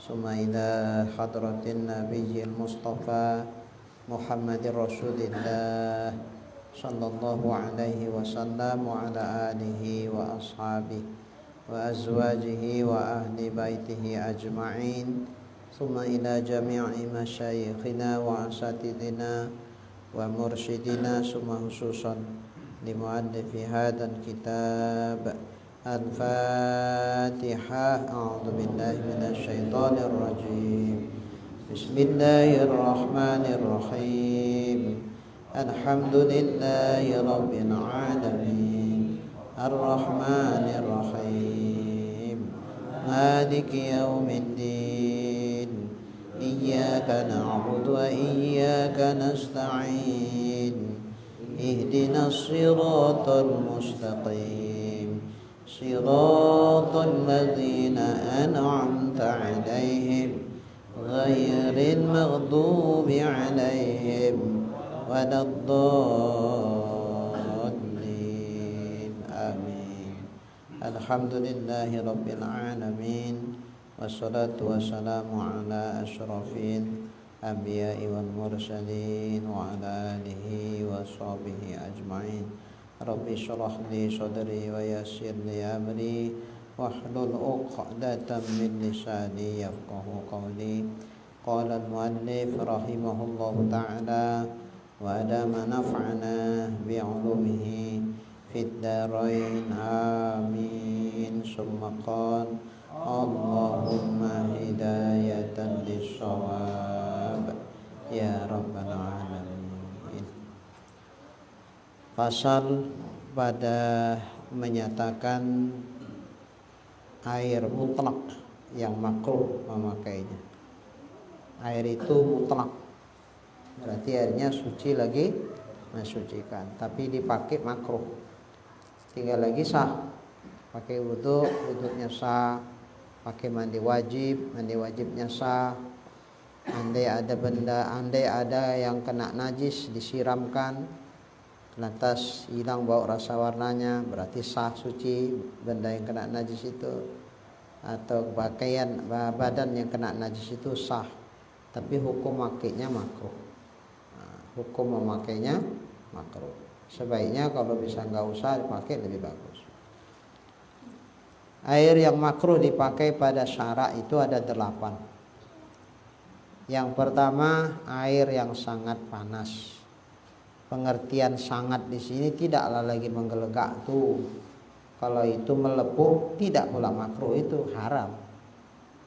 ثم إلى حضرة النبي المصطفى محمد رسول الله صلى الله عليه وسلم وعلى آله وأصحابه وأزواجه وأهل بيته أجمعين ثم إلى جميع مشايخنا وأساتذتنا ومرشدنا ثم خصوصا لمؤلف هذا الكتاب الفاتحة. أعوذ بالله من الشيطان الرجيم. بسم الله الرحمن الرحيم. الحمد لله رب العالمين الرحمن الرحيم مالك يوم الدين إياك نعبد وإياك نستعين اهدنا الصراط المستقيم صراط الذين أنعمت عليهم غير المغضوب عليهم ولا الضالين آمين. الحمد لله رب العالمين والصلاة والسلام على أشرف الأنبياء والمرسلين وعلى آله وصحبه أجمعين. رب اشرح لي صدري ويسر لي أمري واحلل عقدة من لساني يفقه قولي. قال المؤلف رحمه الله تعالى وأدام نفعنا بعلومه في الدارين آمين. ثم قال اللهم هداية للصواب يا رب العالمين. Pasal pada menyatakan air mutlak yang makruh memakainya. Air itu mutlak, berarti airnya suci lagi mensucikan, tapi dipakai makruh. Tinggal lagi sah, pakai wudhu, wudhunya sah, pakai mandi wajibnya sah. Andai ada yang kena najis disiramkan, lantas hilang bau rasa warnanya, berarti sah suci benda yang kena najis itu. Atau pakaian badan yang kena najis itu sah, tapi hukum makainya makruh. Hukum memakainya makruh. Sebaiknya kalau bisa nggak usah dipakai lebih bagus. Air yang makruh dipakai pada syarak itu ada 8. Yang pertama, air yang sangat panas. Pengertian sangat di sini tidaklah lagi menggelegak tuh. Kalau itu melepuh tidak pula makruh, itu haram.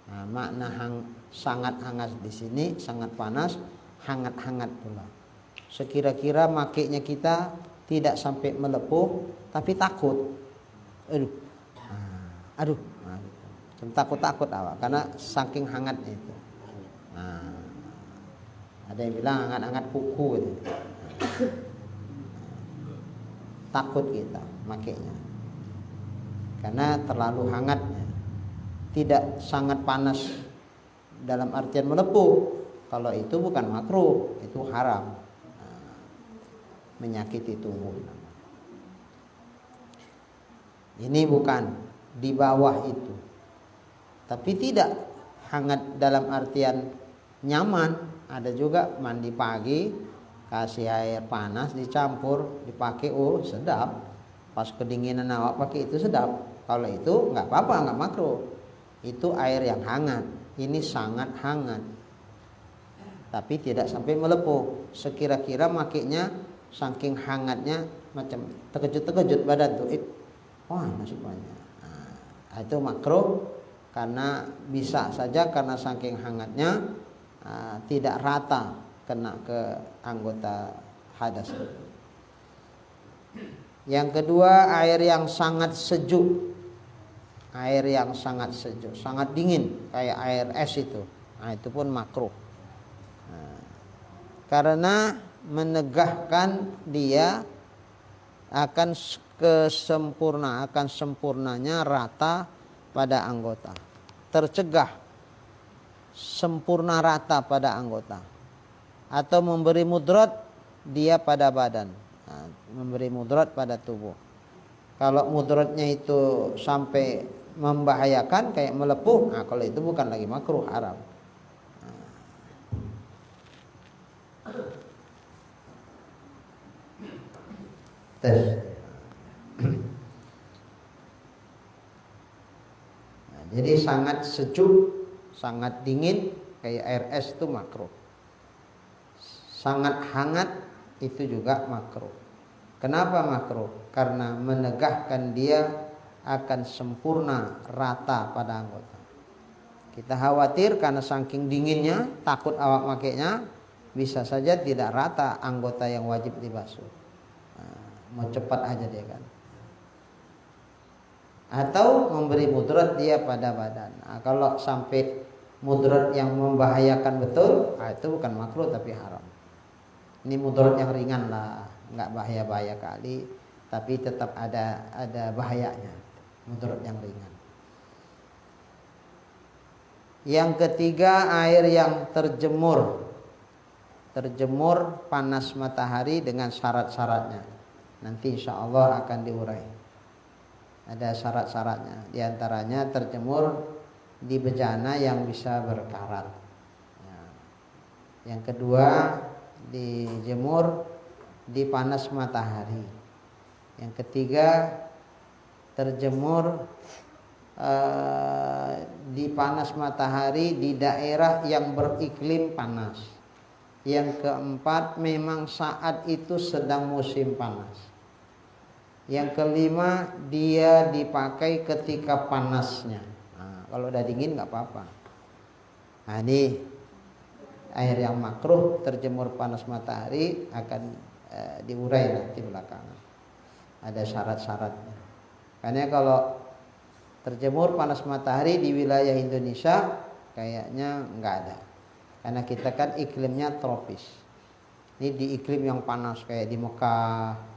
Nah, makna sangat hangat di sini, sangat panas, hangat-hangat pula. Sekira-kira makainya kita tidak sampai melepuh, tapi takut. Aduh, takut awak karena saking hangatnya itu. Ada yang bilang hangat-hangat kuku gitu. Takut kita makainya karena terlalu hangatnya. Tidak sangat panas dalam artian melepuh. Kalau itu bukan makruh, itu haram, menyakiti tubuh. Ini bukan di bawah itu, tapi tidak hangat dalam artian nyaman. Ada juga mandi pagi kasih air panas dicampur dipakai, sedap. Pas kedinginan awak pakai itu sedap. Kalau itu nggak apa-apa, nggak makruh. Itu air yang hangat. Ini sangat hangat, tapi tidak sampai melepuh. Sekira-kira makainya saking hangatnya macam terkejut badan tuh. Masih banyak. Itu makruh karena bisa saja karena saking hangatnya tidak rata kena ke anggota hadas. Yang kedua, air yang sangat sejuk. Air yang sangat sejuk, sangat dingin kayak air es itu. Itu pun makruh. Karena menegahkan dia akan sempurnanya rata pada anggota. Tercegah sempurna rata pada anggota. Atau memberi mudarat dia pada badan. Memberi mudarat pada tubuh. Kalau mudaratnya itu sampai membahayakan kayak melepuh, nah kalau itu bukan lagi makruh, haram. Nah, jadi sangat sejuk, sangat dingin kayak air es itu makruh. Sangat hangat itu juga makruh. Kenapa makruh? Karena menegahkan dia akan sempurna rata pada anggota. Kita khawatir karena saking dinginnya, takut awak makainya, bisa saja tidak rata anggota yang wajib dibasuh. Mau cepat aja dia kan. Atau memberi mudarat dia pada badan. Nah, kalau sampai mudarat yang membahayakan betul, itu bukan makruh tapi haram. Ini mudarat yang ringan lah, nggak bahaya-bahaya kali, tapi tetap ada bahayanya. Mudarat yang ringan. Yang ketiga, air yang terjemur panas matahari dengan syarat-syaratnya. Nanti insya Allah akan diurai. Ada syarat-syaratnya. Di antaranya terjemur di bejana yang bisa berkarat. Yang kedua, dijemur di panas matahari. Yang ketiga, terjemur di panas matahari di daerah yang beriklim panas. Yang keempat, memang saat itu sedang musim panas. Yang kelima, dia dipakai ketika panasnya. Nah, kalau udah dingin nggak apa-apa. Nah, ini air yang makruh terjemur panas matahari akan diurai nanti belakangan. Ada syarat-syaratnya. Karena kalau terjemur panas matahari di wilayah Indonesia kayaknya nggak ada. Karena kita kan iklimnya tropis. Ini di iklim yang panas kayak di Mekah.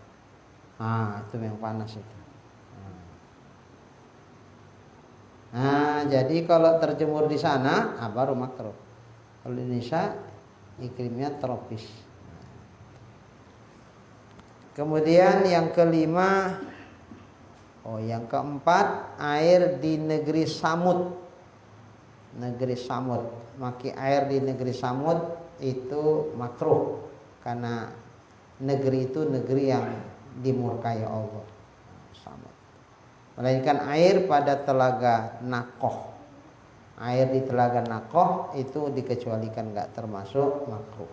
Itu yang panas itu. Nah, jadi kalau terjemur di sana, baru makruh. Kalau di Indonesia iklimnya tropis. Kemudian yang kelima, yang keempat, air di negeri samud. Negeri samud, maki air di negeri samud itu makruh karena negeri itu negeri yang dimurkai Allah. Samud. Melainkan air pada telaga Nakoh. Air di telaga Nakoh itu dikecualikan, nggak termasuk makruh.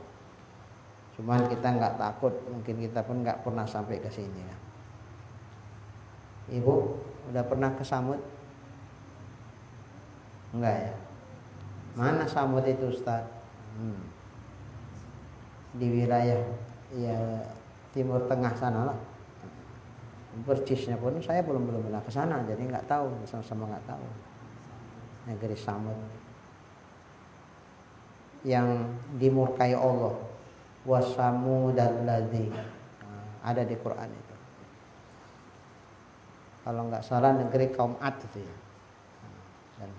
Cuman kita nggak takut, mungkin kita pun nggak pernah sampai ke sini. Ya. Ibu udah pernah ke samud? Enggak ya? Mana samud itu Ustaz? Di wilayah ya timur tengah sana lah. Persisnya pun saya belum pernah ke sana, jadi nggak tahu, sama-sama nggak tahu. Negeri samud yang dimurkai Allah. Wasamudal ladzi. Ada di Quran itu. Kalau nggak salah negeri kaum Ad itu ya. Dan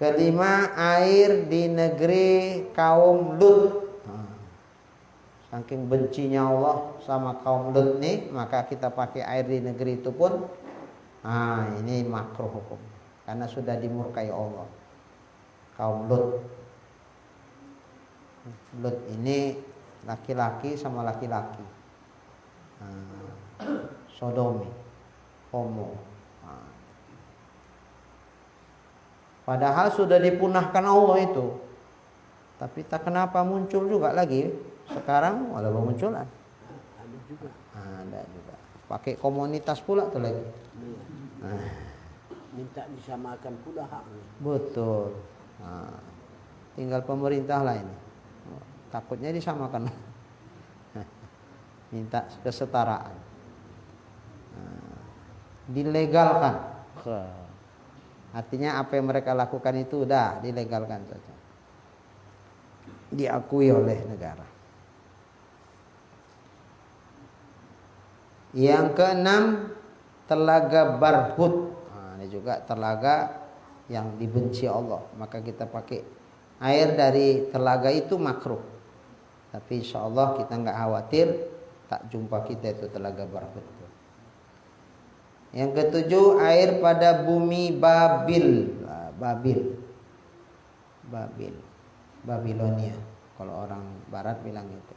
kelima, air di negeri kaum Lut. Saking bencinya Allah sama kaum Lut nih, maka kita pakai air di negeri itu pun ini makruh hukum. Karena sudah dimurkai Allah. Kaum Lut. Lut ini laki-laki sama laki-laki. Sodomi, homo. Padahal sudah dipunahkan Allah itu. Tapi tak kenapa muncul juga lagi. Sekarang ada bermunculan. Ada juga. Ada juga. Pakai komunitas pula tuh lagi. Minta disamakan pula haknya. Betul. Tinggal pemerintah lah ini. Takutnya disamakan. Minta kesetaraan. Dilegalkan. Artinya apa yang mereka lakukan itu udah dilegalkan saja. Diakui oleh negara. Yang keenam, telaga Barhut. Ini juga telaga yang dibenci Allah. Maka kita pakai air dari telaga itu makruh. Tapi insya Allah kita nggak khawatir tak jumpa kita itu telaga Barhut. Yang ketujuh, air pada bumi Babil. Babil. Babilonia. Kalau orang barat bilang itu.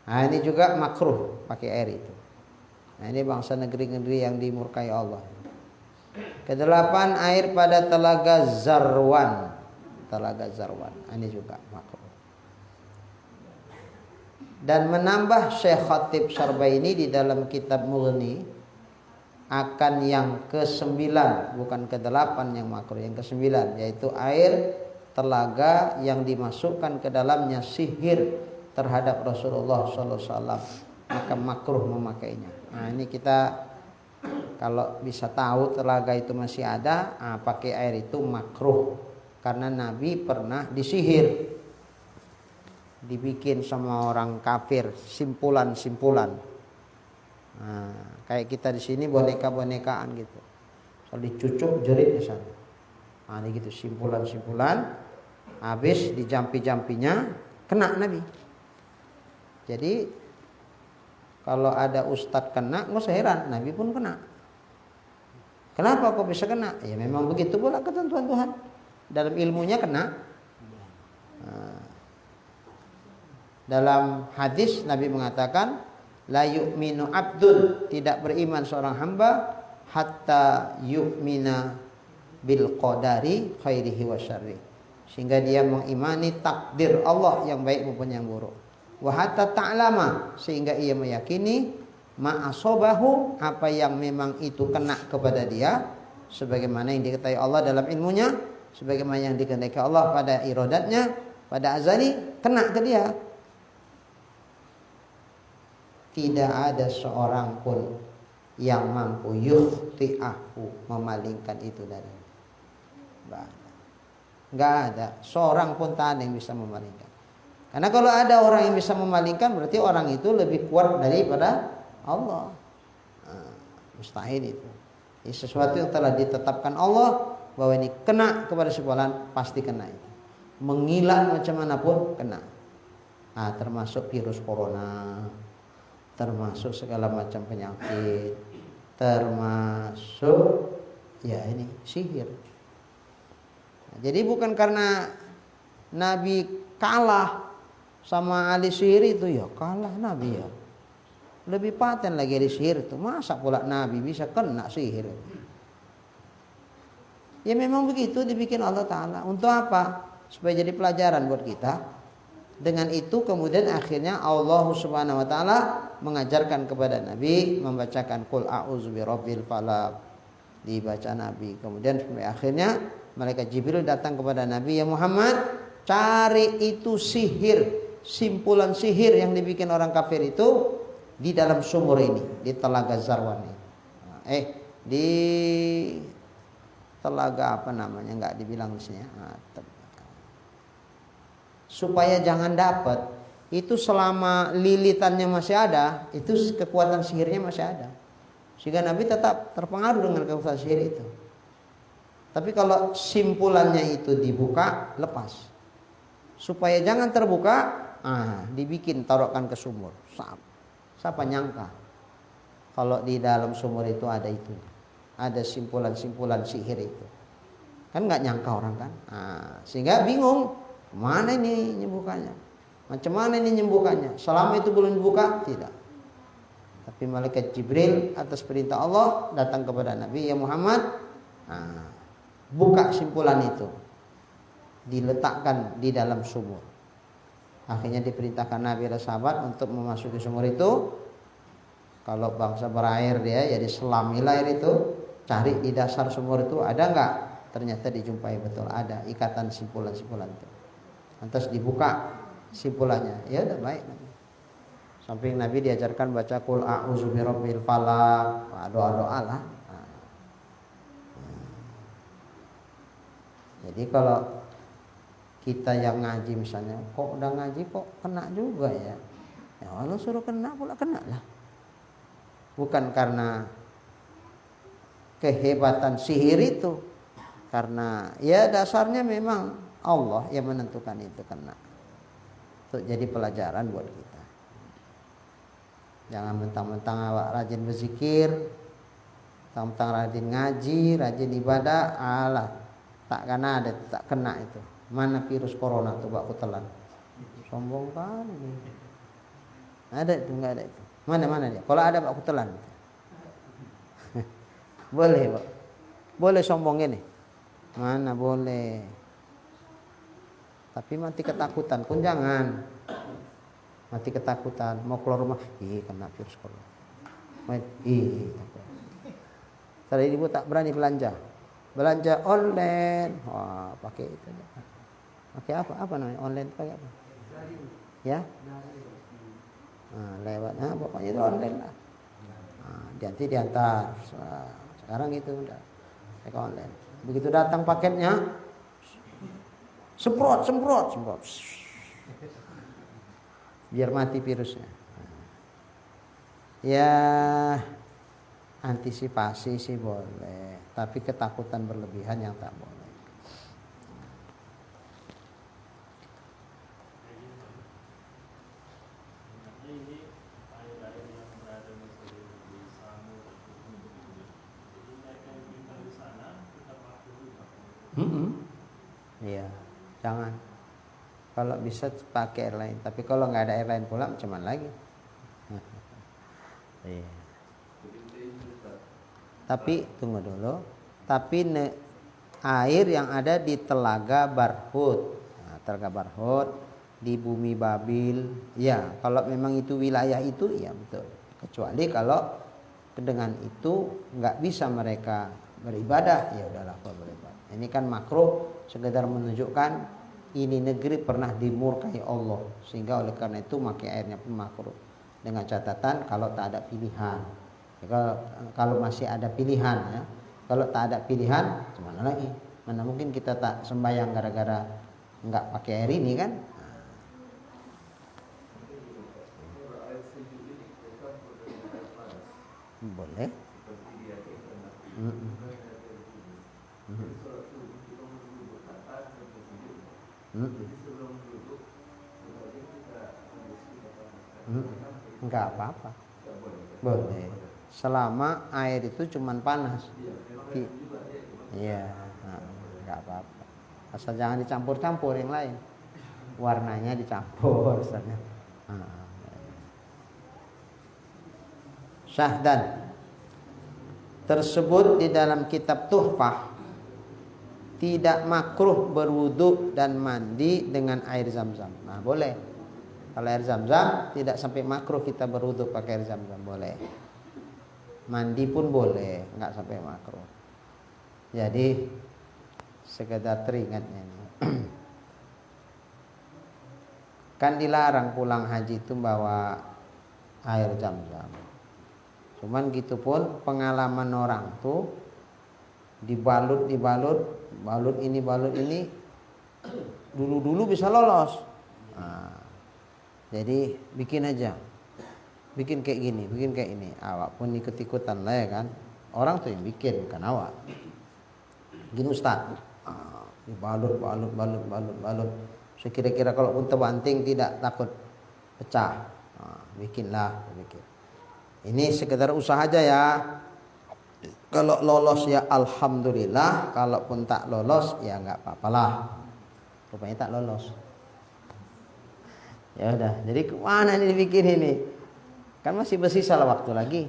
Nah, ini juga makruh pakai air itu. Nah, ini bangsa negeri-negeri yang dimurkai Allah. Kedelapan, air pada telaga Zarwan. Telaga Zarwan. Ini juga makruh. Dan menambah Syekh Khatib Syarbaini di dalam kitab Mughni akan yang ke-9, bukan ke-8 yang makruh, yang ke-9, yaitu air telaga yang dimasukkan ke dalamnya sihir terhadap Rasulullah SAW, maka makruh memakainya. Nah, ini kita kalau bisa tahu telaga itu masih ada, pakai air itu makruh, karena Nabi pernah disihir, dibikin sama orang kafir simpulan-simpulan. Nah, kayak kita di sini boneka-bonekaan gitu, kalau dicucuk jerit di sana. Nah, ini gitu simpulan-simpulan, habis dijampi-jampinya kena Nabi. Jadi kalau ada ustadz kena, nggak usah heran, Nabi pun kena. Kenapa kok bisa kena? Ya memang begitu pula ketentuan Tuhan. Dalam ilmunya kena. Nah, dalam hadis Nabi mengatakan, la yu'minu abdun, tidak beriman seorang hamba hatta yu'mina bil qadari khairihi wa syarri, sehingga dia mengimani takdir Allah yang baik maupun yang buruk. Wa hatta ta'lama, sehingga ia meyakini ma'asobahu, apa yang memang itu kena kepada dia, sebagaimana yang diketahui Allah dalam ilmunya, sebagaimana yang dikehendaki Allah pada iradatnya, pada azali, kena ke dia. Tidak ada seorang pun yang mampu yukhti'ahu, memalingkan itu dari. Enggak ada seorang pun tak ada yang bisa memalingkan. Karena kalau ada orang yang bisa memalingkan, berarti orang itu lebih kuat daripada Allah. Nah, mustahil itu. Ini sesuatu yang telah ditetapkan Allah bahwa ini kena kepada sebulan, pasti kena itu. Mengilat macam mana pun kena. Nah, termasuk virus corona, termasuk segala macam penyakit, termasuk ya ini sihir. Nah, jadi bukan karena Nabi kalah sama ahli sihir itu, ya kalah Nabi ya. Lebih paten lagi ahli sihir itu. Masa pula Nabi bisa kena sihir? Ya memang begitu dibikin Allah Ta'ala. Untuk apa? Supaya jadi pelajaran buat kita. Dengan itu kemudian akhirnya Allah Subhanahu wa taala mengajarkan kepada Nabi membacakan qul a'udzu birabbil falaq, dibaca Nabi. Kemudian sampai akhirnya malaikat Jibril datang kepada Nabi, ya Muhammad, cari itu sihir, simpulan sihir yang dibikin orang kafir itu di dalam sumur ini, di telaga Zarwan ini. Di telaga apa namanya, enggak dibilang di sini. Supaya jangan dapat, itu selama lilitannya masih ada, itu kekuatan sihirnya masih ada, sehingga Nabi tetap terpengaruh dengan kekuatan sihir itu. Tapi kalau simpulannya itu dibuka, lepas. Supaya jangan terbuka, dibikin taruhkan ke sumur. Siapa nyangka kalau di dalam sumur itu ada simpulan-simpulan sihir itu. Kan nggak nyangka orang kan. Sehingga bingung, mana ini nyembuhkannya? Macam mana ini nyembuhkannya? Selama itu belum dibuka, tidak. Tapi malaikat Jibril atas perintah Allah datang kepada Nabi, ya Muhammad, buka simpulan itu, diletakkan di dalam sumur. Akhirnya diperintahkan Nabi dan sahabat untuk memasuki sumur itu. Kalau bangsa berair dia, jadi selamilah air itu, cari di dasar sumur itu ada enggak? Ternyata dijumpai betul ada ikatan simpulan-simpulan itu. Lantas dibuka simpulannya, ya udah baik. Samping Nabi diajarkan baca qul a'udzu birabbil falaq, doa-doa lah. Jadi kalau kita yang ngaji misalnya, kok udah ngaji kok kena juga ya. Ya Allah suruh kena pula kena lah. Bukan karena kehebatan sihir itu, karena ya dasarnya memang Allah yang menentukan itu kena. Untuk jadi pelajaran buat kita. Jangan mentang-mentang awak rajin berzikir, Tentang rajin ngaji, rajin ibadah, alah takkan ada, tak kena itu. Mana virus corona tuh aku telan. Sombong kali. Ada itu, enggak ada itu. Mana dia? Kalau ada aku telan. Boleh, Pak. Boleh sombong ini. Mana boleh. Tapi mati ketakutan pun jangan. Mati ketakutan, mau keluar rumah, kena virus corona. Tadi ibu tak berani belanja online. Wah, pakai itu. Pakai apa namanya online? Pakai apa? Ya? Lewat. Pokoknya itu online lah. Nanti diantar. Sekarang itu udah pakai online. Begitu datang paketnya, semprot. Biar mati virusnya. Ya, antisipasi sih boleh, tapi ketakutan berlebihan yang tak boleh. Iya, jangan. Kalau bisa pakai air lain, tapi kalau nggak ada air lain pula, macam mana lagi? Iya. Tapi tunggu dulu. Tapi air yang ada di Telaga Barhut, Telaga Barhut di Bumi Babil, ya kalau memang itu wilayah itu, ya betul. Kecuali kalau dengan itu nggak bisa mereka beribadah, ya udahlah beribadah. Ini kan makruh, sekedar menunjukkan ini negeri pernah dimurkai Allah, sehingga oleh karena itu pakai airnya pun makruh. Dengan catatan kalau tak ada pilihan. Ya, kalau masih ada pilihan, ya. Kalau tak ada pilihan, gimana lagi? Mana mungkin kita tak sembahyang gara-gara nggak pakai air ini kan? Boleh. Enggak apa-apa. Boleh. Selama air itu cuman panas. Iya, enggak apa-apa. Asal jangan dicampur-campur yang lain. Warnanya dicampur misalnya. Syahdan tersebut di dalam kitab Tuhfah, tidak makruh berwudu dan mandi dengan air zam-zam. Nah, boleh. Kalau air zam-zam tidak sampai makruh kita berwudu pakai air zam-zam, boleh. Mandi pun boleh, enggak sampai makruh. Jadi sekedar teringatnya ini. Kan dilarang pulang haji itu bawa air zam-zam. Cuman gitu pun pengalaman orang tuh dibalut ini dulu bisa lolos. Jadi bikin kayak gini, bikin kayak ini. Awak pun ikut-ikutan lah ya kan. Orang tuh yang bikin, bukan awak. Gini Ustaz, dibalut. Sekira-kira kalau pun terbanting tidak takut pecah. Bikinlah. Ini sekedar usaha aja ya. Kalau lolos ya alhamdulillah, kalaupun tak lolos ya nggak apa-apalah. Rupanya tak lolos. Ya udah, jadi kemana ini bikin ini? Kan masih bersisa waktu lagi.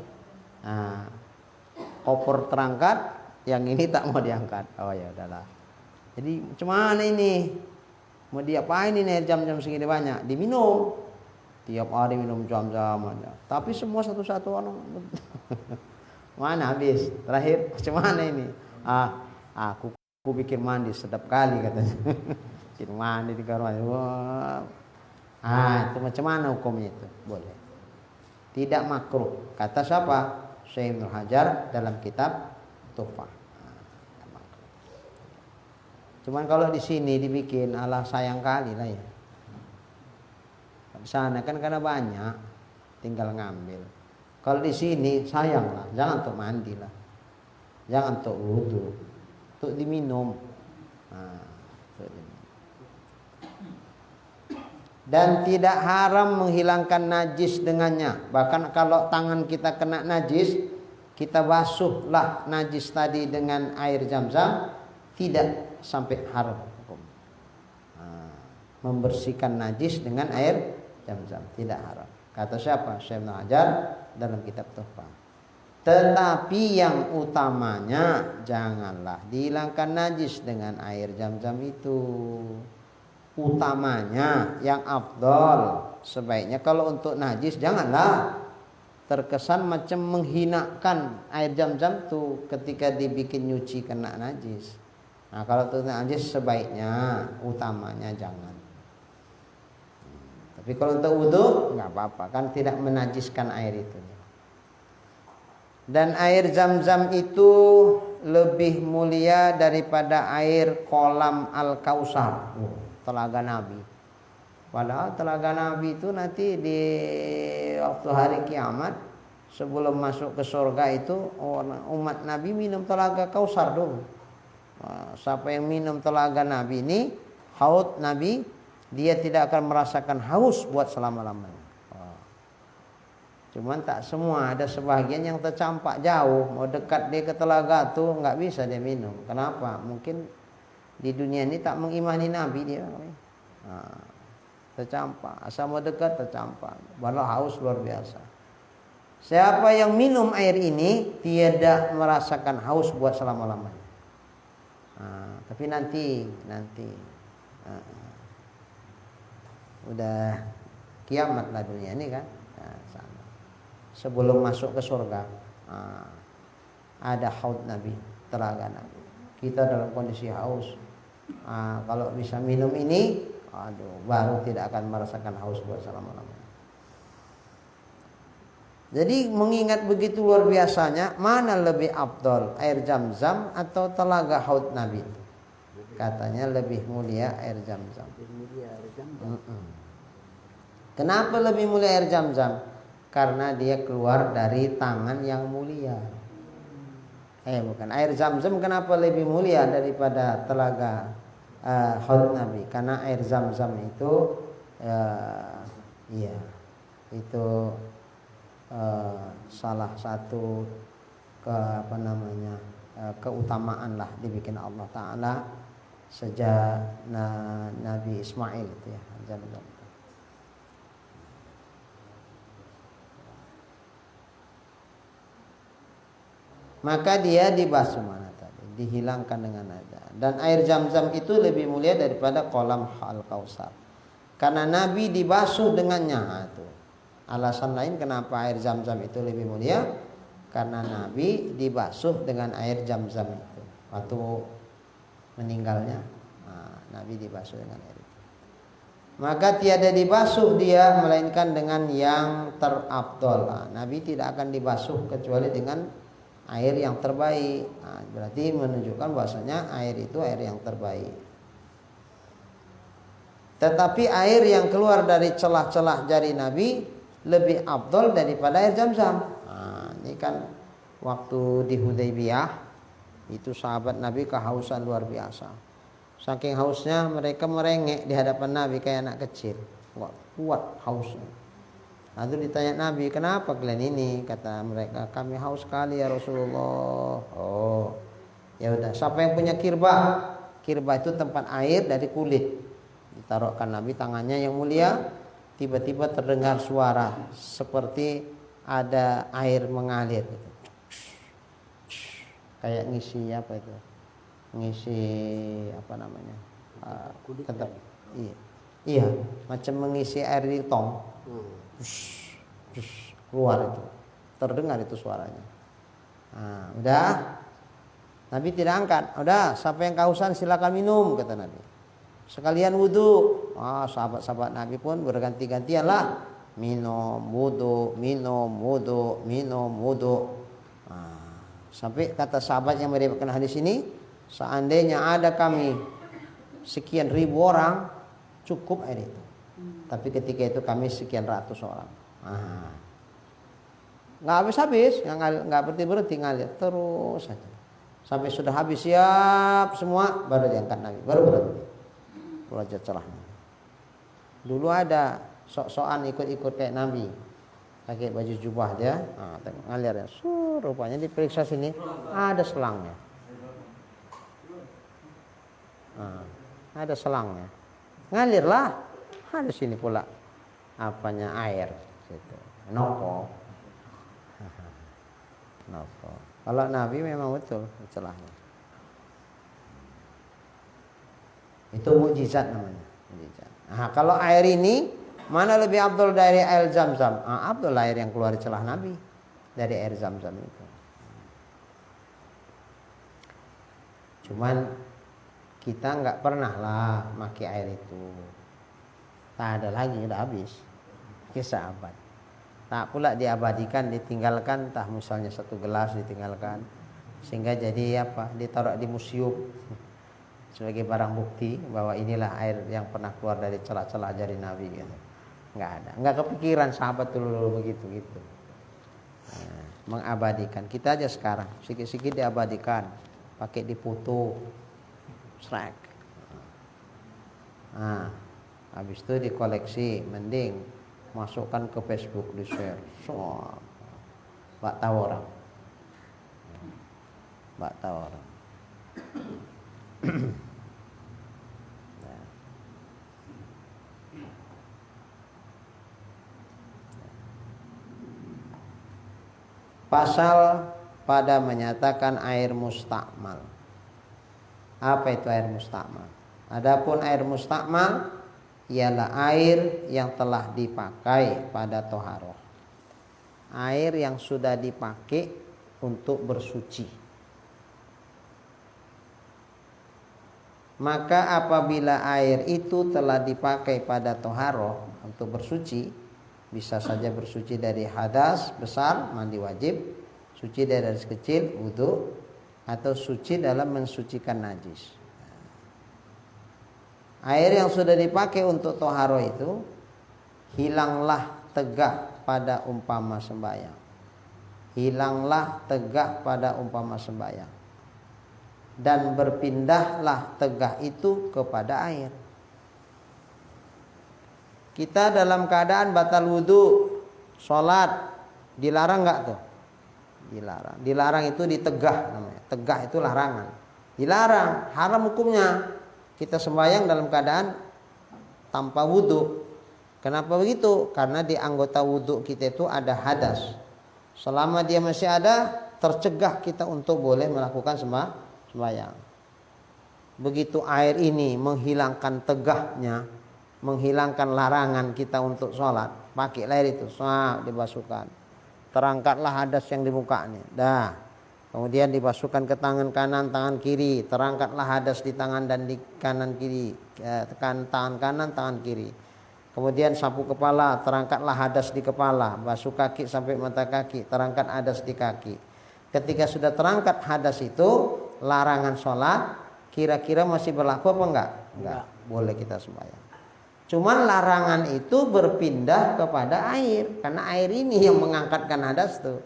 Koper terangkat, yang ini tak mau diangkat. Oh ya udahlah. Jadi macam mana ini? Mau diapain ini jam-jam segini banyak? Diminum. Tiap hari minum jam-jam aja. Tapi semua satu-satu orang. Mana habis? Terakhir macam mana ini? Aku bikin mandi sedap kali katanya. Bikin mandi di kamar mandi. Wah. Itu macam mana hukumnya itu? Boleh. Tidak makruh. Kata siapa? Syekh Ibnu Hajar dalam kitab Tuhfah. Cuman kalau di sini dibikin alah sayang kali lah ya. Di sana kan karena banyak, tinggal ngambil. Kalau di sini sayang lah, jangan untuk mandi lah, jangan untuk wudu, untuk diminum. Dan tidak haram menghilangkan najis dengannya. Bahkan kalau tangan kita kena najis, kita basuhlah najis tadi dengan air Zam-Zam, tidak sampai haram hukum. Membersihkan najis dengan air Zam-Zam tidak haram. Kata siapa? Syekh Ibnu Hajar dalam kitab Tuhfah. Tetapi yang utamanya janganlah dihilangkan najis dengan air Zam-Zam itu. Utamanya yang afdol, sebaiknya kalau untuk najis janganlah terkesan macam menghinakan air Zam-Zam tuh ketika dibikin nyuci kena najis. Nah, kalau untuk najis sebaiknya utamanya jangan. Tapi kalau untuk wudu nggak apa-apa, kan tidak menajiskan air itu. Dan air Zam-Zam itu lebih mulia daripada air kolam Al-Kausar, telaga Nabi. Padahal telaga Nabi itu nanti di waktu hari kiamat sebelum masuk ke surga itu umat Nabi minum telaga Kausar dulu. Siapa yang minum telaga Nabi ini, haud Nabi, dia tidak akan merasakan haus buat selama-lamanya. Cuman tak semua, ada sebagian yang tercampak jauh, mau dekat dia ke telaga tuh nggak bisa dia minum. Kenapa? Mungkin di dunia ini tak mengimani Nabi dia. Tercampak, asal mau dekat tercampak. Walau haus luar biasa. Siapa yang minum air ini tidak merasakan haus buat selama-lamanya. Tapi nanti udah kiamat lah dunia ini kan. Sebelum masuk ke surga ada haud Nabi, telaga Nabi. Kita dalam kondisi haus, kalau bisa minum ini, baru tidak akan merasakan haus buat selama-lamanya. Jadi mengingat begitu luar biasanya, mana lebih afdol, air Zam-Zam atau telaga haud Nabi? Katanya lebih mulia air Zam-Zam. Kenapa lebih mulia air Zam-Zam? Karena dia keluar dari tangan yang mulia. Bukan, air Zam-Zam kenapa lebih mulia daripada telaga haud Nabi? Karena air Zam-Zam itu salah satu keutamaan lah dibikin Allah Ta'ala sejak Nabi Ismail itu ya. Maka dia dibasuh mana tadi, dihilangkan dengan air. Dan air Zam-Zam itu lebih mulia daripada kolam Al-Kausar. Karena Nabi dibasuh dengannya. Itu alasan lain kenapa air Zam-Zam itu lebih mulia, karena Nabi dibasuh dengan air Zam-Zam itu. Waktu meninggalnya, Nabi dibasuh dengan air itu. Maka tiada dibasuh dia melainkan dengan yang terafdol. Nabi tidak akan dibasuh kecuali dengan air yang terbaik. Berarti menunjukkan bahwasanya air itu air yang terbaik. Tetapi air yang keluar dari celah-celah jari Nabi lebih afdol daripada air Zam-Zam. Ini kan waktu di Hudaybiyah itu sahabat Nabi kehausan luar biasa. Saking hausnya mereka merengek di hadapan Nabi kayak anak kecil. Kuat hausnya. Lalu ditanya Nabi, kenapa kalian ini? Kata mereka, kami haus sekali ya Rasulullah. Oh, ya udah. Siapa yang punya kirbah? Kirbah itu tempat air dari kulit. Ditaruhkan Nabi tangannya yang mulia. Tiba-tiba terdengar suara seperti ada air mengalir. Kayak ngisi apa itu? Ngisi apa namanya? Tetap. Iya, macam mengisi air di tong. Keluar itu, terdengar itu suaranya. Udah, Nabi tidak angkat. Udah, siapa yang kehausan silakan minum, kata Nabi. Sekalian wudu. Sahabat-sahabat Nabi pun berganti-gantian lah, minum wudu, minum wudu, minum wudu. Sampai kata sahabat yang meriwayatkan hadis ini, seandainya ada kami sekian ribu orang, cukup air itu. Tapi ketika itu kami sekian ratus orang. Nggak habis-habis, nggak berhenti ngalir terus saja. Sampai sudah habis siap semua, baru diangkat Nabi, baru berhenti. Belajar celahnya. Dulu ada sok-sokan ikut-ikut kayak Nabi. pakai baju jubah dia, ngalir ya. Rupanya diperiksa sini ada selangnya. Ada selangnya. Ngalirlah. Ada sini pula apanya air gitu. Nopo. Nopo. Kalau Nabi memang betul celahnya. Itu mukjizat namanya. Mukjizat. Kalau air ini mana lebih afdal dari air Zam-Zam? Afdal air yang keluar celah Nabi dari air Zam-Zam itu. Cuman kita nggak pernah lah pakai air itu. Tak ada lagi, udah habis. Kisah abad. Tak pula diabadikan, ditinggalkan, tah misalnya satu gelas ditinggalkan, sehingga jadi apa? Ditaruh di museum sebagai barang bukti bahwa inilah air yang pernah keluar dari celah-celah jari Nabi. Gitu. Nggak ada, nggak kepikiran sahabat dulu begitu gitu. Mengabadikan kita aja sekarang, sikit-sikit diabadikan, pakai difoto, strike. Habis itu dikoleksi, mending masukkan ke Facebook, di share, bak tahu orang, bak tahu orang. Pasal pada menyatakan air mustakmal. Apa itu air mustakmal? Adapun air mustakmal ialah air yang telah dipakai pada toharoh. Air yang sudah dipakai untuk bersuci. Maka apabila air itu telah dipakai pada toharoh untuk bersuci, bisa saja bersuci dari hadas besar, mandi wajib, suci dari hadas kecil, wudu, atau suci dalam mensucikan najis. Air yang sudah dipakai untuk toharo itu hilanglah tegak pada umpama sembahyang. Hilanglah tegak pada umpama sembahyang. Dan berpindahlah tegak itu kepada air. Kita dalam keadaan batal wudu, sholat, dilarang nggak tuh? Dilarang. Dilarang itu ditegah namanya. Tegah itu larangan. Dilarang, haram hukumnya. Kita sembahyang dalam keadaan tanpa wudu. Kenapa begitu? Karena di anggota wudu kita itu ada hadas. Selama dia masih ada, tercegah kita untuk boleh melakukan sembahyang. Begitu air ini menghilangkan tegahnya, menghilangkan larangan kita untuk sholat, pakai air itu, dibasuhkan. Terangkatlah hadas yang di mukanya. Dah. Kemudian dibasuhkan ke tangan kanan, tangan kiri. Terangkatlah hadas di tangan dan di kanan kiri. Tangan kanan, tangan kiri. Kemudian sapu kepala, terangkatlah hadas di kepala. Basuh kaki sampai mata kaki, terangkat hadas di kaki. Ketika sudah terangkat hadas itu, larangan sholat kira-kira masih berlaku apa enggak? Enggak. Boleh kita sembahyang. Cuman larangan itu berpindah kepada air. Karena air ini yang mengangkatkan hadas tuh.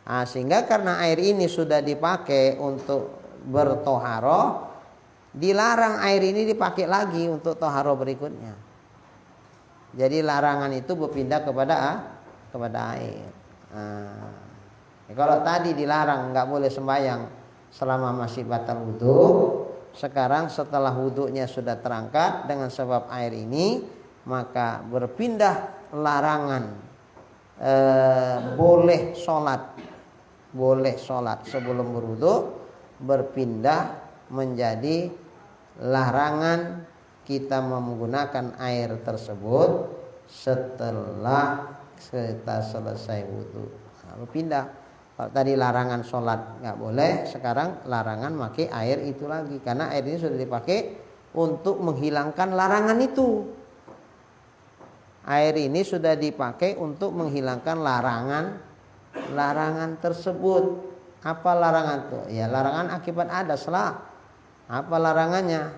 Sehingga karena air ini sudah dipakai untuk bertoharo, dilarang air ini dipakai lagi untuk toharo berikutnya. Jadi larangan itu berpindah kepada air. Kalau tadi dilarang nggak boleh sembahyang selama masih batal wudu, sekarang setelah wudunya sudah terangkat dengan sebab air ini, maka berpindah larangan boleh sholat sebelum berwudu, berpindah menjadi larangan kita menggunakan air tersebut setelah kita selesai wudu. Berpindah. Kalau tadi larangan sholat nggak boleh, sekarang larangan pakai air itu lagi, karena air ini sudah dipakai untuk menghilangkan larangan itu. Air ini sudah dipakai untuk menghilangkan larangan tersebut. Apa larangan itu? Ya larangan akibat hadas lah. Apa larangannya?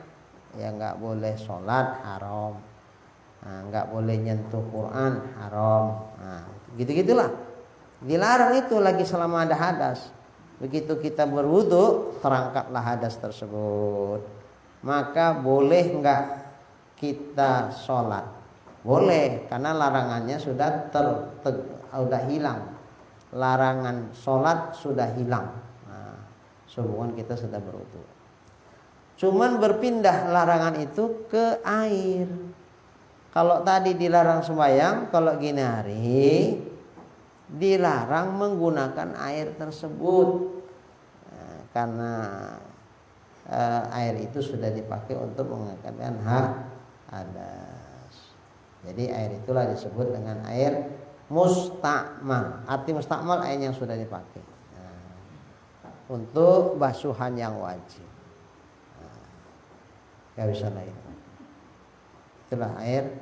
Ya nggak boleh sholat, haram. Nggak boleh nyentuh Quran, haram. Gitu-gitulah. Dilarang itu lagi selama ada hadas. Begitu kita berwudu, terangkatlah hadas tersebut. Maka boleh nggak kita sholat? Boleh, karena larangannya sudah hilang. Larangan sholat sudah hilang. Nah, sehubungan kita sudah berwudu. Cuman berpindah larangan itu ke air. Kalau tadi dilarang sembahyang, kalau gini hari dilarang menggunakan air tersebut. Nah, karena air itu sudah dipakai untuk mengangkatkan hadas. Jadi air itulah disebut dengan air mustakmal. Arti mustakmal air yang sudah dipakai. Nah, untuk basuhan yang wajib. Gak bisa lain. Itulah air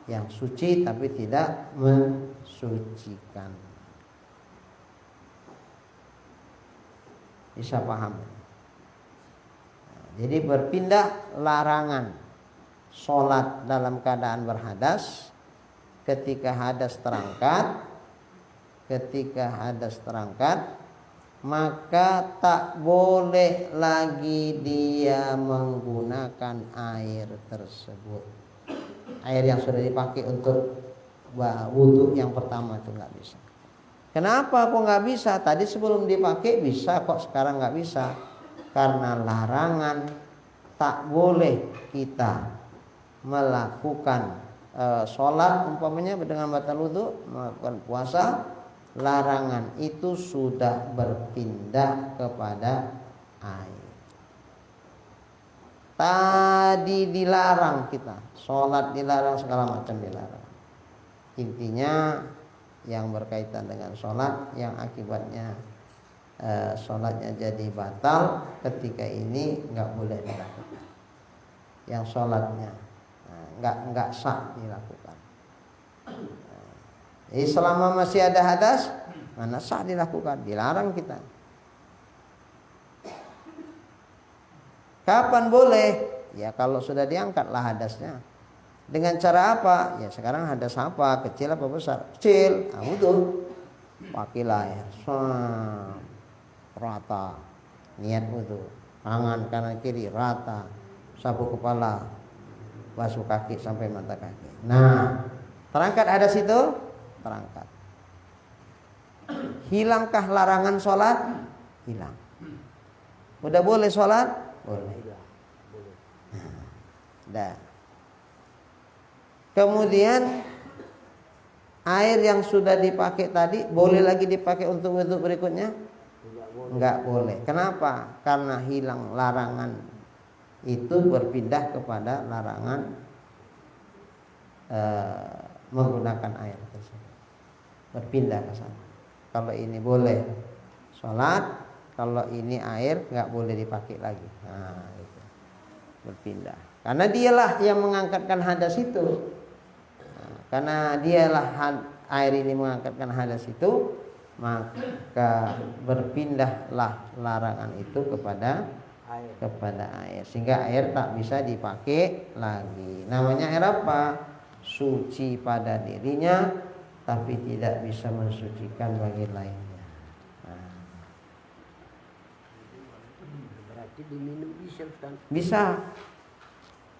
yang suci tapi tidak mensucikan. Bisa paham? Nah, jadi berpindah larangan sholat dalam keadaan berhadas. Ketika hadas terangkat, maka tak boleh lagi dia menggunakan air tersebut. Air yang sudah dipakai untuk wudu yang pertama itu nggak bisa. Kenapa kok nggak bisa? Tadi sebelum dipakai bisa kok, sekarang nggak bisa. Karena larangan tak boleh kita melakukan sholat umpamanya dengan batal wudu, melakukan puasa. Larangan itu sudah berpindah kepada air. Tadi dilarang kita, sholat dilarang, segala macam dilarang. Intinya yang berkaitan dengan sholat, yang akibatnya sholatnya jadi batal, ketika ini nggak boleh dilakukan. Yang sholatnya nggak sah dilakukan. Jadi selama masih ada hadas, mana sah dilakukan, dilarang kita. Kapan boleh? Ya kalau sudah diangkatlah hadasnya. Dengan cara apa? Ya sekarang hadas apa? Kecil apa besar? Kecil. Wudu. Pakailah air. Rata. Niat wudu. Tangan kanan kiri rata. Sapu kepala. Basuh kaki sampai mata kaki. Nah, terangkat hadas itu? Terangkat. Hilangkah larangan sholat? Hilang. Udah boleh sholat? Boleh. Dah. Kemudian air yang sudah dipakai tadi boleh lagi dipakai untuk wudu berikutnya? Enggak boleh. Kenapa? Karena hilang larangan itu, berpindah kepada larangan menggunakan air tersebut. Berpindah ke sana. Kalau ini boleh sholat, kalau ini air nggak boleh dipakai lagi. Nah, itu. Berpindah. Karena dialah yang mengangkatkan hadas itu. Nah, karena dialah air ini mengangkatkan hadas itu, maka berpindahlah larangan itu kepada air, sehingga air tak bisa dipakai lagi. Namanya air apa? Suci pada dirinya, tapi tidak bisa mensucikan bagi lainnya. Nah. Berarti diminum bisa, Ustaz? Bisa.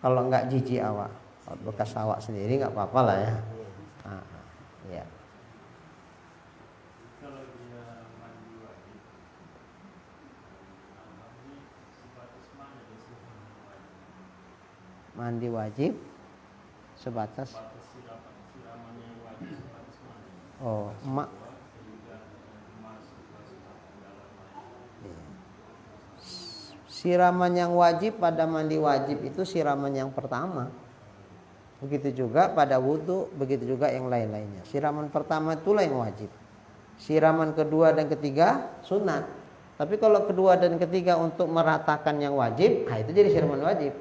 Kalau nggak jijik awak, bekas awak sendiri nggak apa-apa lah ya. Ya. Mandi wajib sebatas siraman yang wajib pada mandi wajib itu siraman yang pertama. Begitu juga pada wudu, begitu juga yang lain-lainnya. Siraman pertama itulah yang wajib. Siraman kedua dan ketiga sunat. Tapi kalau kedua dan ketiga untuk meratakan yang wajib, itu jadi siraman wajib.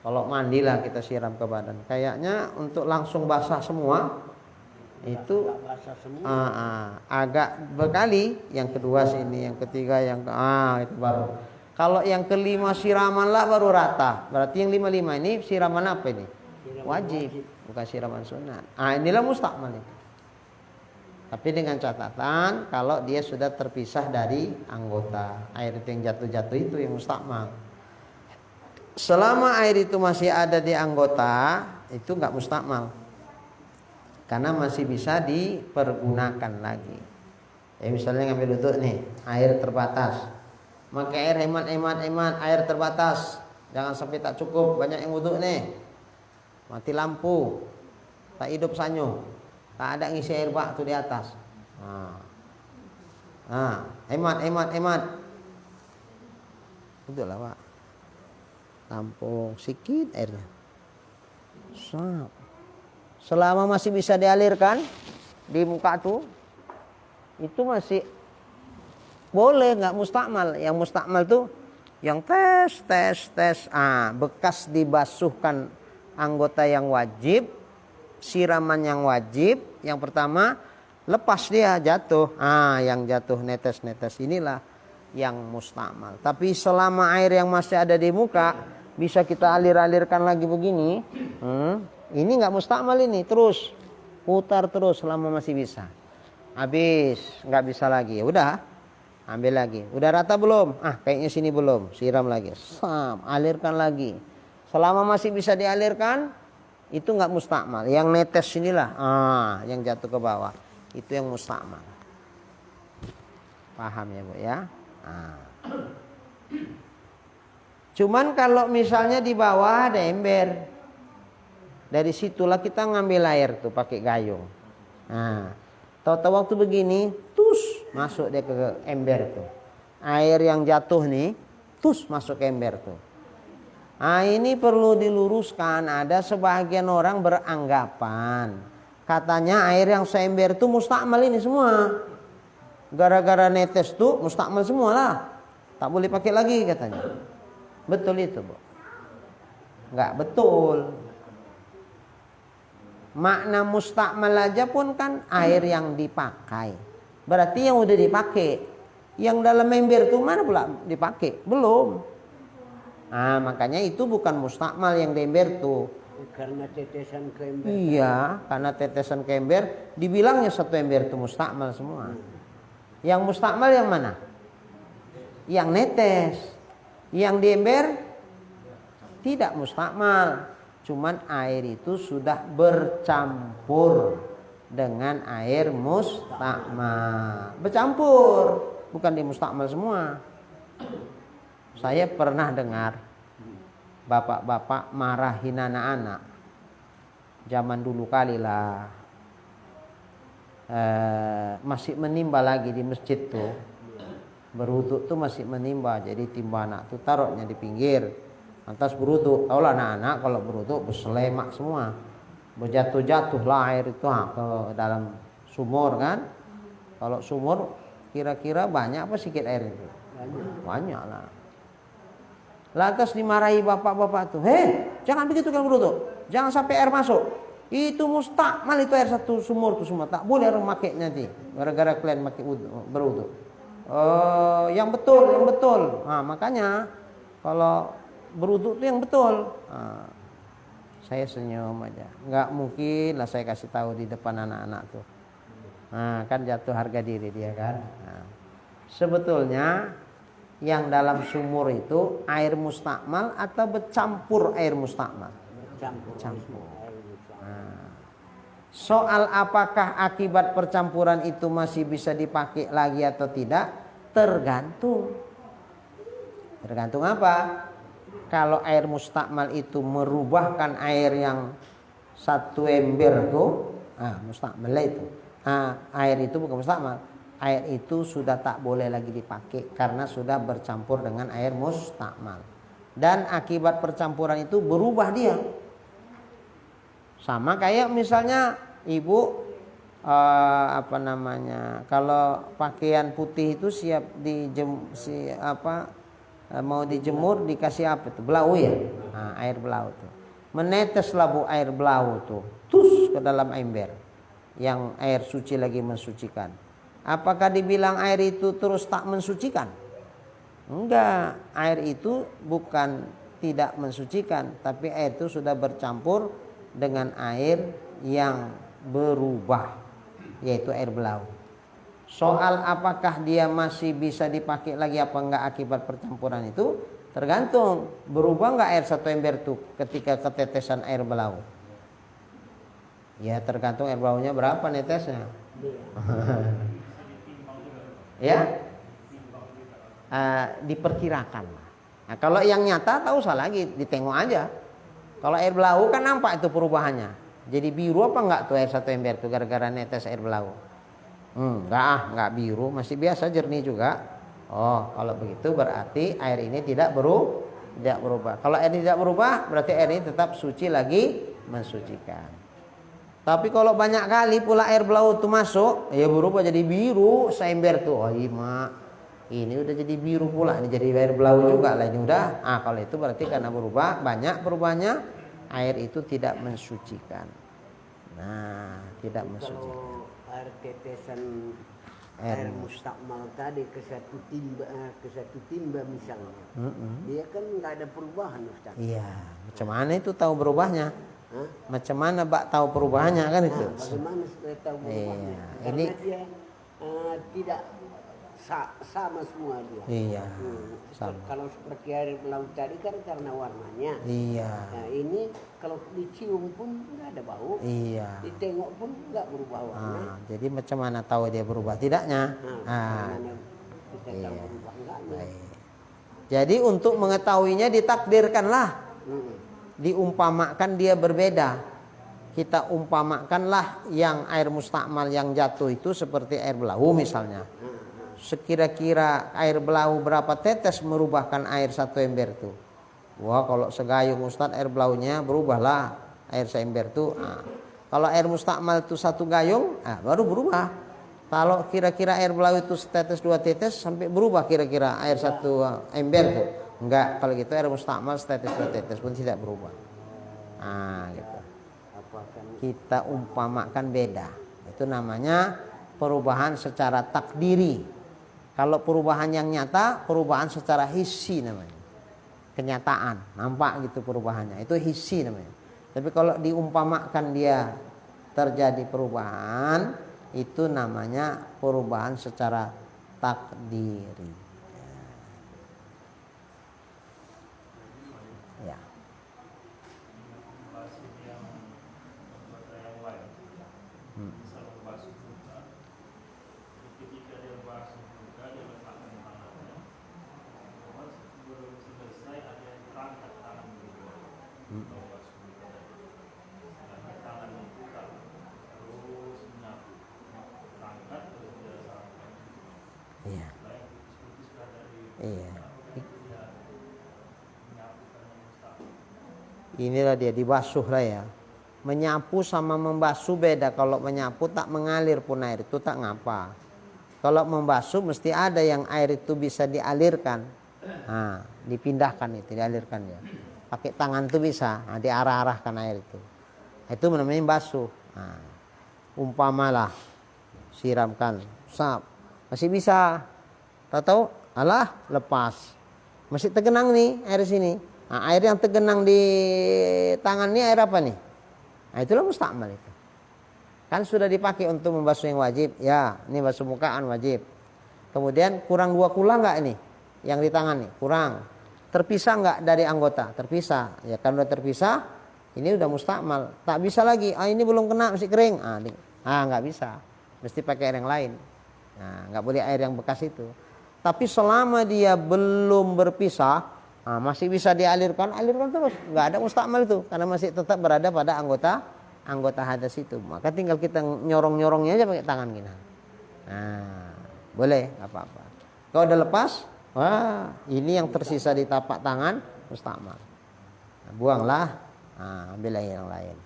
Kalau mandilah kita siram ke badan. Kayaknya untuk langsung basah semua itu agak berkali. Yang kedua sini, yang ketiga, itu baru. Kalau yang kelima siraman lah baru rata. Berarti yang 5 ini siraman apa ini? Wajib, bukan siraman sunat. Inilah mustakmal itu. Tapi dengan catatan kalau dia sudah terpisah dari anggota. Air itu yang jatuh-jatuh itu yang mustakmal. Selama air itu masih ada di anggota, itu nggak mustakmal karena masih bisa dipergunakan lagi. Ya misalnya ngambil wudhu nih, air terbatas, maka air hemat, air terbatas, jangan sampai tak cukup, banyak yang wudhu nih, mati lampu, tak hidup sanyo, tak ada ngisi air bak tuh di atas. Hemat. Betul lah Pak. Tampung sikit airnya. Selama masih bisa dialirkan di muka tuh, itu masih boleh, nggak mustakmal. Yang mustakmal tuh yang tes. Bekas dibasuhkan anggota yang wajib, siraman yang wajib. Yang pertama lepas dia jatuh, yang jatuh netes inilah yang mustakmal. Tapi selama air yang masih ada di muka bisa kita alirkan lagi begini, ini nggak mustakmal, ini terus putar terus selama masih bisa. Habis nggak bisa lagi, ya udah ambil lagi. Udah rata belum? Kayaknya sini belum, siram lagi, alirkan lagi. Selama masih bisa dialirkan, itu nggak mustakmal. Yang netes inilah, yang jatuh ke bawah, itu yang mustakmal. Paham ya Bu ya? Cuman kalau misalnya di bawah ada ember, dari situlah kita ngambil air tuh pakai gayung. Tahu-tahu waktu begini, masuk dia ke ember tuh. Air yang jatuh nih, masuk ke ember tuh. Ini perlu diluruskan. Ada sebagian orang beranggapan katanya air yang seember tuh mustakmal ini semua. Gara-gara netes tuh mustakmal semua lah, tak boleh pakai lagi katanya. Betul itu Bu? Nggak betul. Makna mustakmal aja pun kan air yang dipakai. Berarti yang udah dipakai. Yang dalam ember tuh mana pula dipakai? Belum. Makanya itu bukan mustakmal yang di ember tuh. Karena tetesan ke ember. Iya, karena tetesan ke ember, dibilangnya satu ember itu mustakmal semua. Yang mustakmal yang mana? Yang netes. Yang di ember tidak mustakmal. Cuman air itu sudah bercampur dengan air mustakmal. Bercampur, bukan di mustakmal semua. Saya pernah dengar bapak-bapak marahin anak-anak. Zaman dulu kali lah. Masih menimba lagi di masjid tuh. Berwuduk tuh masih menimba. Jadi timba anak tuh taruhnya di pinggir. Lantas berwuduk. Taulah anak-anak kalau berwuduk berselemak semua. Berjatuh-jatuh lah air itu ke dalam sumur kan. Kalau sumur kira-kira banyak apa sedikit air itu? Banyak lah. Lantas dimarahi bapak-bapak tuh. Jangan begitu kan berwuduk. Jangan sampai air masuk. Itu mustakmal itu air satu sumur tuh semua. Tak boleh orang pakai nanti. Gara-gara kalian pakai berwuduk. Yang betul. Makanya kalau berwuduk itu yang betul. Saya senyum aja. Nggak mungkin lah saya kasih tahu di depan anak-anak tuh. Kan jatuh harga diri dia kan. Sebetulnya yang dalam sumur itu air mustakmal atau bercampur air mustakmal? Bercampur. Soal apakah akibat percampuran itu masih bisa dipakai lagi atau tidak, tergantung. Tergantung apa? Kalau air mustakmal itu merubahkan air yang satu ember tuh, mustakmal itu. Air itu bukan mustakmal. Air itu sudah tak boleh lagi dipakai karena sudah bercampur dengan air mustakmal. Dan akibat percampuran itu berubah dia. Sama kayak misalnya ibu kalau pakaian putih itu siap mau dijemur dikasih apa itu? Belau ya? Air belau tuh. Meneteslah Bu air belau tuh. Ke dalam ember. Yang air suci lagi mensucikan. Apakah dibilang air itu terus tak mensucikan? Enggak. Air itu bukan tidak mensucikan, tapi air itu sudah bercampur dengan air yang berubah, yaitu air belau. Soal apakah dia masih bisa dipakai lagi apa enggak akibat percampuran itu tergantung. Berubah enggak air satu ember itu ketika ketetesan air belau? Ya tergantung air belaunya berapa netesnya. Iya. Ya, diperkirakan. Nah, kalau yang nyata tahu usah lagi, ditengok aja. Kalau air belau kan nampak itu perubahannya. Jadi biru apa enggak tuh air satu ember tuh gara-gara netes air belau? Enggak biru, masih biasa jernih juga. Oh, kalau begitu berarti air ini tidak berubah. Kalau air ini tidak berubah, berarti air ini tetap suci lagi, mensucikan. Tapi kalau banyak kali pula air belau itu masuk, ya berubah jadi biru seember tuh. Oh iya mak, ini udah jadi biru pula, ini jadi air belau juga lah ini udah. Kalau itu berarti karena berubah, banyak perubahannya, air itu tidak mensucikan. Nah, tidak mensucikan. Kalau air tetesan air mustakmal tadi ke satu timba misalnya, dia kan nggak ada perubahan Ustaz. Iya, macam mana itu tahu berubahnya? Hah? Macam mana Mbak tahu perubahannya kan itu? Bagaimana supaya tahu perubahannya? Iya, Karena ini dia tidak sama semua dia. iya, sama. Kalau seperti air laut tadi kan karena warnanya. Iya, Nah ini kalau dicium pun nggak ada bau, iya. ditengok pun nggak berubah warna. Jadi macam mana tahu dia berubah tidaknya? Bagaimana kita tahu Iya. berubah enggaknya? Baik. Jadi untuk mengetahuinya ditakdirkanlah, diumpamakan dia berbeda. Kita umpamakanlah yang air mustakmal yang jatuh itu seperti air belau misalnya. Sekira-kira air belau berapa tetes merubahkan air satu ember itu? Wah, kalau segayung Ustadz air belaunya berubahlah air seember itu. Kalau air mustakmal itu satu gayung, baru berubah. Kalau kira-kira air belau itu setetes dua tetes sampai berubah kira-kira air satu ember itu. Enggak, kalau gitu air mustakmal setetes dua tetes pun tidak berubah. Gitu. Kita umpamakan beda. Itu namanya perubahan secara takdiri. Kalau perubahan yang nyata, perubahan secara hissi namanya. Kenyataan, nampak gitu perubahannya. Itu hissi namanya. Tapi kalau diumpamakan dia terjadi perubahan, itu namanya perubahan secara takdiri. Ya. Iya. Iya. Inilah dia dibasuh lah ya. Menyapu sama membasuh beda. Kalau menyapu tak mengalir pun air itu tak ngapa. Kalau membasuh mesti ada yang air itu bisa dialirkan. Dipindahkan itu, dialirkan ya. Pakai tangan tuh bisa, diarah-arahkan air itu. Itu namanya basuh. Umpamalah siramkan, sap. Masih bisa. Tahu-tahu, alah lepas. Masih tergenang nih air sini. Air yang tergenang di tangan ini air apa nih? Itulah mustakmal itu. Kan sudah dipakai untuk membasuh yang wajib. Ya, ini basuh mukaan wajib. Kemudian kurang 2 kula enggak ini? Yang di tangan nih, kurang. Terpisah enggak dari anggota? Terpisah. Ya kan udah terpisah, ini udah mustakmal. Tak bisa lagi, ini belum kena masih kering. Enggak bisa. Mesti pakai air yang lain. Enggak boleh air yang bekas itu. Tapi selama dia belum berpisah, masih bisa dialirkan, alirkan terus. Enggak ada mustakmal itu karena masih tetap berada pada anggota hadas itu. Maka tinggal kita nyorong-nyorongnya aja pakai tangan kita. Boleh, enggak apa-apa. Kalau udah lepas, ini yang tersisa di tapak tangan mustakmal. Buanglah, ambil air yang lain.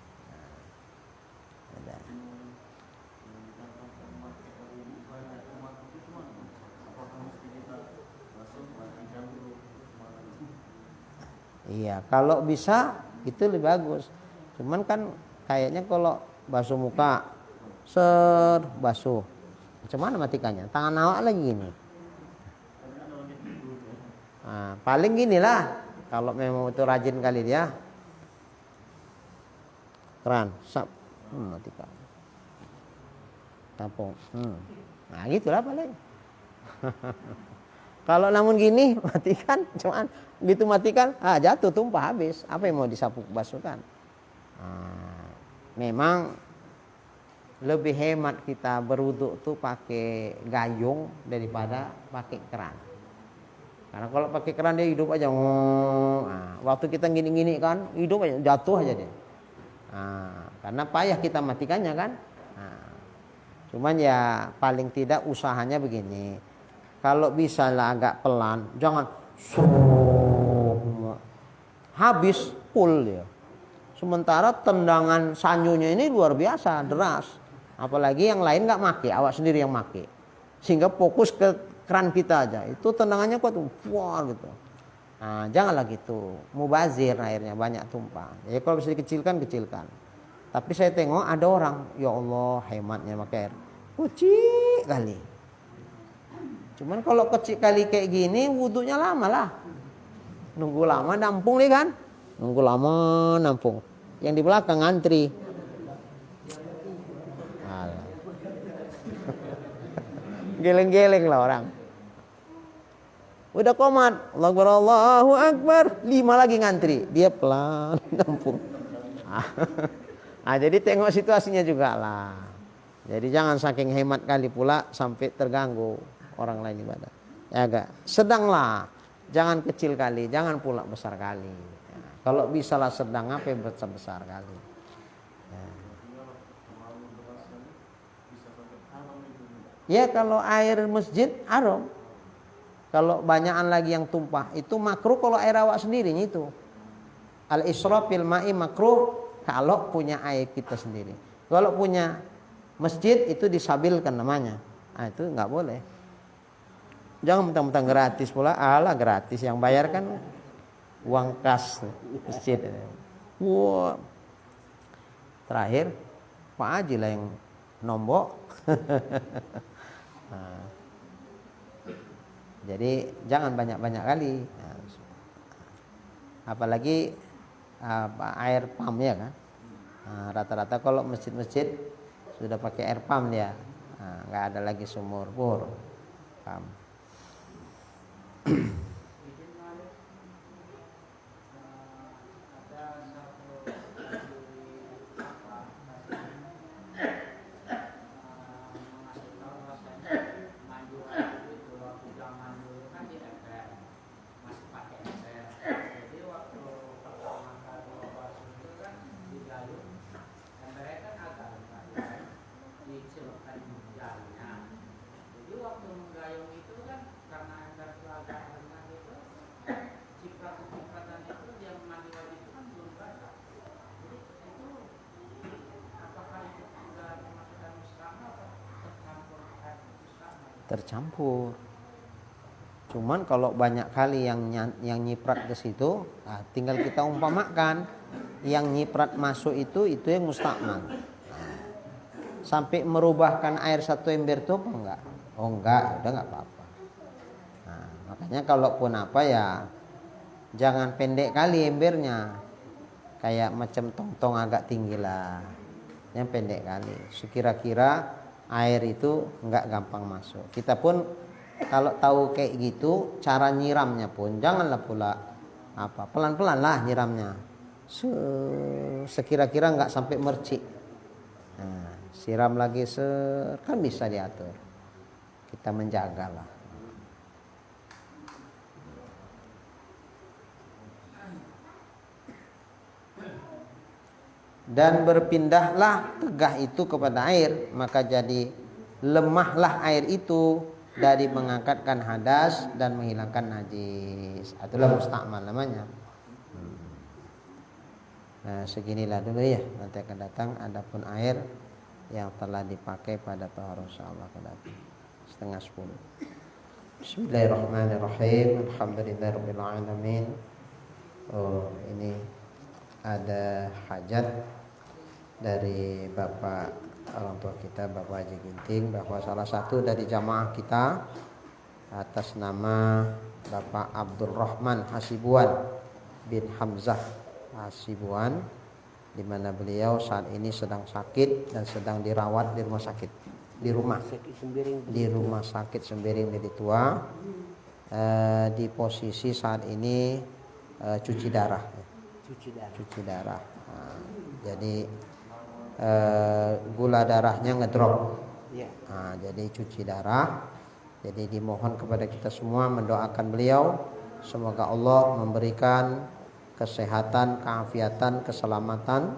Iya, kalau bisa itu lebih bagus. Cuman kan kayaknya kalau basuh muka, basuh. Macam mana matikannya? Tangan awak lagi gini. Paling gini lah. Kalau memang itu rajin kali dia. Keran, sap, matikan. Tampung. Gitulah paling. Kalau namun gini matikan, cuman gitu matikan, jatuh tumpah habis. Apa yang mau disapu basuhkan? Memang lebih hemat kita berwuduk tuh pakai gayung daripada pakai keran. Karena kalau pakai keran dia hidup aja. Nah, waktu kita gini-gini kan hidup aja, jatuh aja dia. Nah, karena payah kita matikannya kan. Nah, cuman ya paling tidak usahanya begini. Kalau bisa lah agak pelan, jangan habis full dia. Sementara tendangan sanyunya ini luar biasa, deras. Apalagi yang lain nggak make, awak sendiri yang make. Sehingga fokus ke keran kita aja. Itu tendangannya kuat, wah gitu. Nah, janganlah gitu. Mubazir airnya banyak tumpah. Ya kalau bisa dikecilkan, kecilkan. Tapi saya tengok ada orang, ya Allah hematnya pakai air. Kecil kali. Cuman kalau kecil kali kayak gini, wudhunya lama lah. Nunggu lama nampung nih kan. Nunggu lama nampung. Yang di belakang ngantri. Geleng-geleng lah orang. Udah komat, Allahu Akbar, 5 lagi ngantri, dia pelan nampung. Jadi tengok situasinya juga lah. Jadi jangan saking hemat kali pula sampai terganggu orang lain ibadah. Ya agak sedang lah, jangan kecil kali, jangan pula besar kali. Ya, kalau bisa lah sedang apa yang besar kali. Ya kalau air masjid haram. Kalau banyakan lagi yang tumpah itu makruh kalau air awak sendiri itu. Al-israf fil ma'i makruh kalau punya air kita sendiri. Kalau punya masjid itu disabilkan namanya. Nah, itu nggak boleh. Jangan mentang-mentang gratis pula. Alah gratis, yang bayar kan uang kas masjid. Wah. Terakhir Pak Haji lah yang nombok. Nah, jadi jangan banyak-banyak kali. Nah, apalagi air pam ya kan. Nah, rata-rata kalau masjid-masjid sudah pakai air pam dia. Nah, nggak ada lagi sumur bor. Pam. Tercampur. Cuman kalau banyak kali yang nyiprat ke situ, nah, tinggal kita umpamakan yang nyiprat masuk itu yang mustakmal. Sampai merubahkan air satu ember itu apa enggak? Oh enggak, udah enggak apa-apa. Nah, makanya kalaupun apa ya jangan pendek kali embernya. Kayak macam tong-tong agak tinggi lah. Yang pendek kali. Sekira-kira air itu enggak gampang masuk. Kita pun kalau tahu kayak gitu, cara nyiramnya pun janganlah pula apa pelan-pelan lah nyiramnya. Sekira-kira enggak sampai mercik. Nah, siram lagi kan bisa diatur. Kita menjagalah. Dan berpindahlah tegah itu kepada air, maka jadi lemahlah air itu dari mengangkatkan hadas dan menghilangkan najis. Itulah mustakmal namanya. Nah, seginilah dulu ya. Nanti akan datang adapun air yang telah dipakai pada taharah insyaallah akan datang 9:30. Bismillahirrahmanirrahim. Alhamdulillahirabbil alamin. Oh, ini ada hajat dari Bapak orang tua kita, Bapak Haji Ginting, bahwa salah satu dari jamaah kita atas nama Bapak Abdul Rahman Hasibuan bin Hamzah Hasibuan, di mana beliau saat ini sedang sakit dan sedang dirawat di rumah sakit, di rumah sakit Sembiring Lili Tua, di posisi saat ini cuci darah. Nah, jadi gula darahnya ngedrop. Ya. Nah, jadi cuci darah. Jadi dimohon kepada kita semua mendoakan beliau, semoga Allah memberikan kesehatan, keafiatan, keselamatan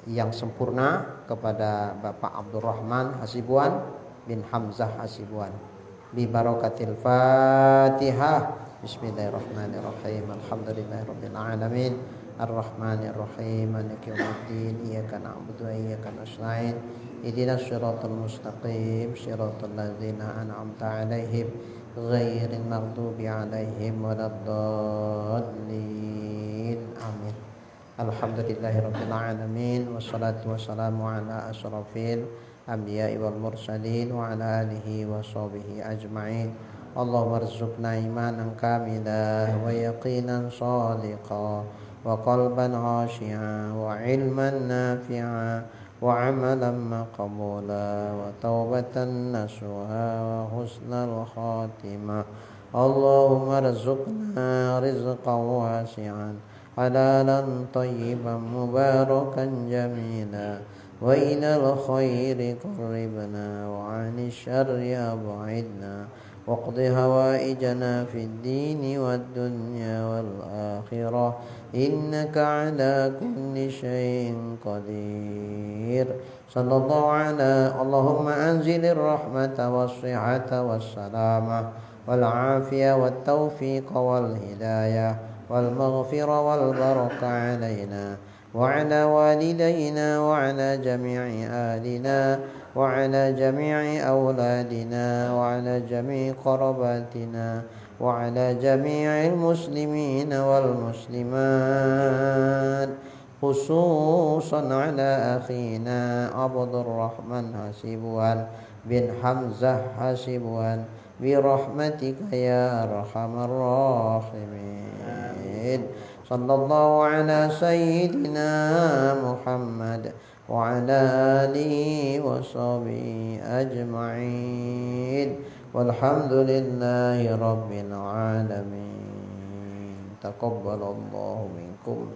yang sempurna kepada Bapak Abdurrahman Hasibuan bin Hamzah Hasibuan. Bi barakatil Fatihah. Bismillahirrahmanirrahim. Alhamdulillahirabbil alamin. Ar-Rahmanir-Rahim. Maliki yaumiddin. Iyyaka na'budu wa iyyaka nasta'in. Ihdinas siratal mustaqim. Shiratal ladzina an'amta 'alaihim ghairil maghdubi 'alaihim waladdallin. Amin. Alhamdulillahirabbil alamin. Wassalatu wassalamu ala asyrafil anbiya'i wal mursalin wa ala alihi wa sahbihi ajma'in. Allahumma rzuqna imanan kamila wa yaqinan shadiqa wa qalban khashi'a wa ilman nafi'a wa amalan maqbula wa taubatan nasuha wa husnal khatimah. Allahumma rzuqna rizqan wasi'an halalan tayyiban mubarakan jamila wa ilal khairi qarribna wa 'anil syarri ab'idna waqdi hawaijana fid dini wad dunya wal akhirah innaka ala kulli syai'in qadir. Sallallahu ala Allahumma anzilir rahmata was sihhata was salamah wal afiyah wat taufiq wal hidayah wal maghfirah wal barakah alaina wa ala walidayna wa ala jami'i alina wa ala jami'i awladina wa ala jami'i qarabatina wa ala jami'il muslimin wal muslimat, khususan ala akhina Abdurrahman Hasibuan bin Hamzah Hasibuan bi rahmatika ya arhamar rahimin. Sallallahu ala sayyidina Muhammad wa ala alihi wa sahbihi ajma'in. Walhamdulillahi rabbil alamin. Taqabbalallahu minkum.